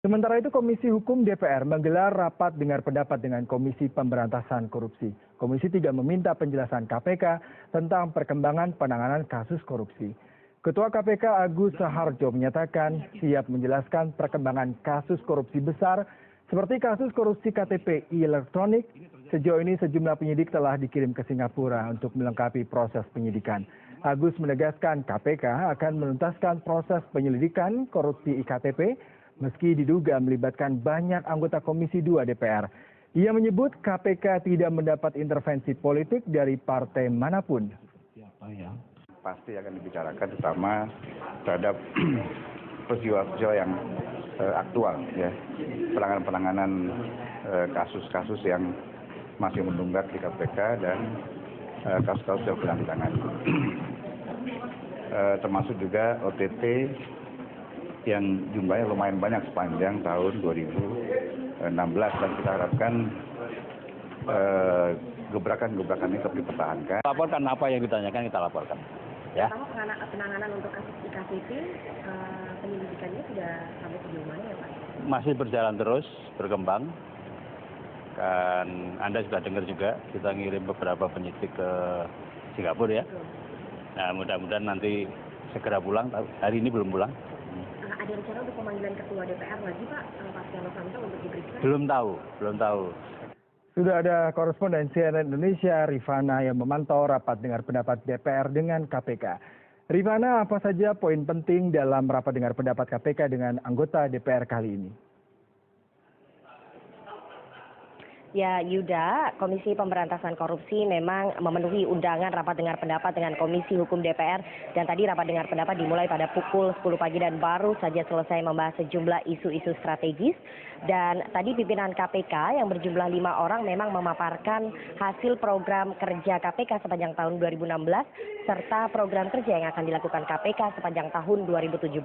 Sementara itu Komisi Hukum DPR menggelar rapat dengar pendapat dengan Komisi Pemberantasan Korupsi. Komisi 3 meminta penjelasan KPK tentang perkembangan penanganan kasus korupsi. Ketua KPK Agus Raharjo menyatakan siap menjelaskan perkembangan kasus korupsi besar seperti kasus korupsi KTP elektronik. Sejauh ini sejumlah penyidik telah dikirim ke Singapura untuk melengkapi proses penyidikan. Agus menegaskan KPK akan menuntaskan proses penyelidikan korupsi iktp meski diduga melibatkan banyak anggota Komisi 2 DPR. Ia menyebut KPK tidak mendapat intervensi politik dari partai manapun. Pasti akan dibicarakan terutama terhadap peristiwa-peristiwa yang aktual, ya, penanganan kasus-kasus yang masih menunggak di KPK dan kasus-kasus yang sedang ditangani. Termasuk juga OTT yang jumlahnya lumayan banyak sepanjang tahun 2016 dan kita harapkan gebrakan-gebrakan ini tetap dipertahankan. Laporkan apa yang ditanyakan, kita laporkan. Ya. Penanganan untuk kasus iktp, penyelidikannya sudah sampai sejauh mana ya Pak? Masih berjalan terus, berkembang. Kan Anda sudah dengar juga, kita ngirim beberapa penyidik ke Singapura ya. Nah mudah-mudahan nanti segera pulang, hari ini belum pulang. Ada rencana untuk pemanggilan Ketua DPR lagi Pak Setia Novanto untuk diperiksa? Belum tahu. Sudah ada koresponden CNN Indonesia Rifana yang memantau rapat dengar pendapat DPR dengan KPK. Rifana, apa saja poin penting dalam rapat dengar pendapat KPK dengan anggota DPR kali ini? Ya Yuda, Komisi Pemberantasan Korupsi memang memenuhi undangan rapat dengar pendapat dengan Komisi Hukum DPR dan tadi rapat dengar pendapat dimulai pada pukul 10 pagi dan baru saja selesai membahas sejumlah isu-isu strategis. Dan tadi pimpinan KPK yang berjumlah 5 orang memang memaparkan hasil program kerja KPK sepanjang tahun 2016 serta program kerja yang akan dilakukan KPK sepanjang tahun 2017,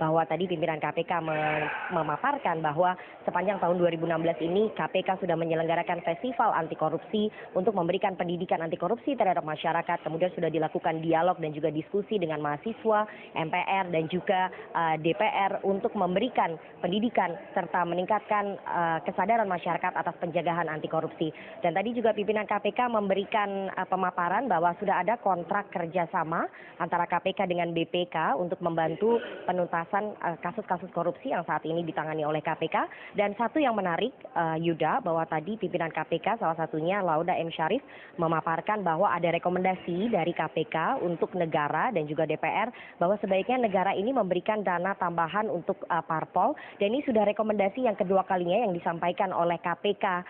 bahwa tadi pimpinan KPK memaparkan bahwa sepanjang tahun 2016 ini KPK sudah menyelenggarakan festival anti korupsi untuk memberikan pendidikan anti korupsi terhadap masyarakat. Kemudian sudah dilakukan dialog dan juga diskusi dengan mahasiswa, MPR dan juga DPR untuk memberikan pendidikan serta meningkatkan kesadaran masyarakat atas pencegahan anti korupsi. Dan tadi juga pimpinan KPK memberikan pemaparan bahwa sudah ada kontrak kerjasama antara KPK dengan BPK untuk membantu penuntasan kasus-kasus korupsi yang saat ini ditangani oleh KPK. Dan satu yang menarik Yuda, bahwa tadi pimpinan KPK salah satunya Lauda M. Syarif memaparkan bahwa ada rekomendasi dari KPK untuk negara dan juga DPR bahwa sebaiknya negara ini memberikan dana tambahan untuk parpol, dan ini sudah rekomendasi yang kedua kalinya yang disampaikan oleh KPK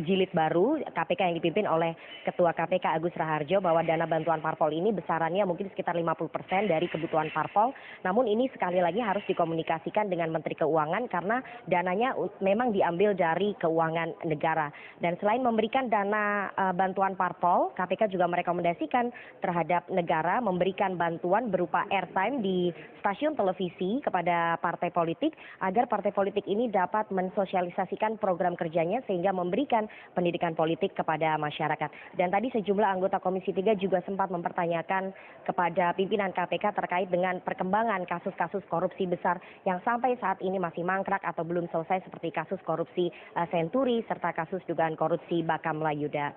jilid baru, KPK yang dipimpin oleh Ketua KPK Agus Raharjo, bahwa dana bantuan parpol ini besarannya mungkin sekitar 50% dari kebutuhan parpol. Namun ini sekali lagi harus dikomunikasikan dengan Menteri Keuangan karena dananya memang diambil dari keuangan negara. Dan selain memberikan dana bantuan parpol, KPK juga merekomendasikan terhadap negara memberikan bantuan berupa airtime di stasiun televisi kepada partai politik agar partai politik ini dapat mensosialisasikan program kerjanya sehingga memberikan pendidikan politik kepada masyarakat. Dan tadi sejumlah anggota Komisi 3 juga sempat mempertanyakan kepada pimpinan KPK terkait dengan perkembangan kasus-kasus korupsi besar yang sampai saat ini masih mangkrak atau belum selesai seperti kasus korupsi Senturi serta kasus dugaan korupsi Bakamla Yuda.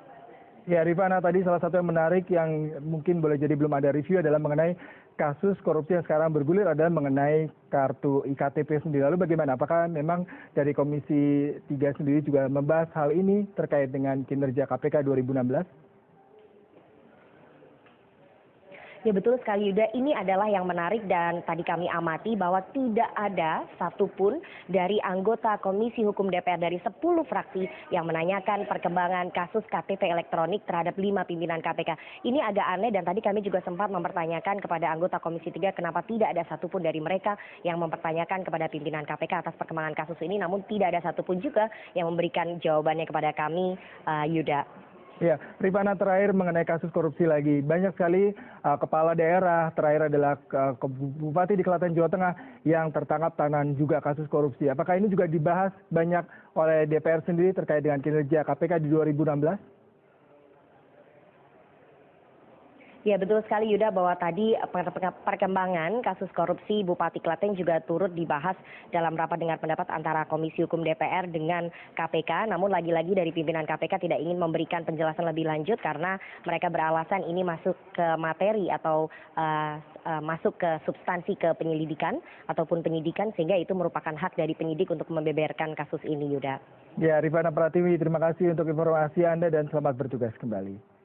Ya Rifana, tadi salah satu yang menarik yang mungkin boleh jadi belum ada review adalah mengenai kasus korupsi yang sekarang bergulir adalah mengenai kartu iktp sendiri. Lalu bagaimana? Apakah memang dari Komisi 3 sendiri juga membahas hal ini terkait dengan kinerja KPK 2016? Ya betul sekali Yuda, ini adalah yang menarik dan tadi kami amati bahwa tidak ada satupun dari anggota Komisi Hukum DPR dari 10 fraksi yang menanyakan perkembangan kasus KTP elektronik terhadap 5 pimpinan KPK. Ini agak aneh dan tadi kami juga sempat mempertanyakan kepada anggota Komisi 3 kenapa tidak ada satupun dari mereka yang mempertanyakan kepada pimpinan KPK atas perkembangan kasus ini, namun tidak ada satupun juga yang memberikan jawabannya kepada kami, Yuda. Ya, Rifana, terakhir mengenai kasus korupsi lagi. Banyak sekali kepala daerah, terakhir adalah Bupati di Klaten, Jawa Tengah yang tertangkap tangan juga kasus korupsi. Apakah ini juga dibahas banyak oleh DPR sendiri terkait dengan kinerja KPK di 2016? Ya betul sekali Yuda bahwa tadi perkembangan kasus korupsi Bupati Klaten juga turut dibahas dalam rapat dengar pendapat antara Komisi Hukum DPR dengan KPK. Namun lagi-lagi dari pimpinan KPK tidak ingin memberikan penjelasan lebih lanjut karena mereka beralasan ini masuk ke materi atau masuk ke substansi ke penyelidikan ataupun penyidikan sehingga itu merupakan hak dari penyidik untuk membeberkan kasus ini Yuda. Ya, Rifana Pratiwi, terima kasih untuk informasi Anda dan selamat bertugas kembali.